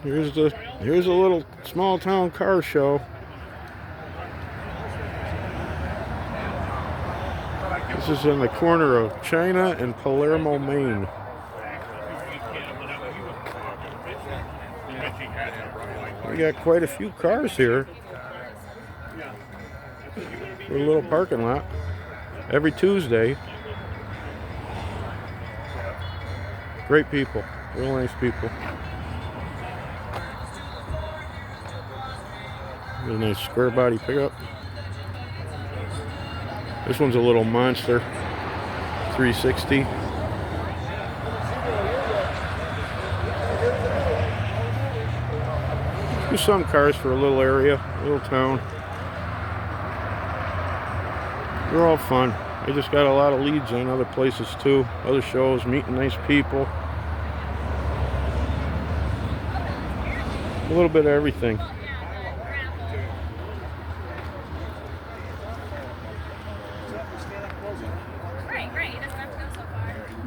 Here's a little small town car show. This is in the corner of China and Palermo, Maine. We got quite a few cars here. For a little parking lot. Every Tuesday. Great people. Real nice people. A nice square body pickup. This one's a little monster. 360. There's some cars for a little area, a little town. They're all fun. I just got a lot of leads on other places too. Other shows, meeting nice people. A little bit of everything. Right. He doesn't have to go so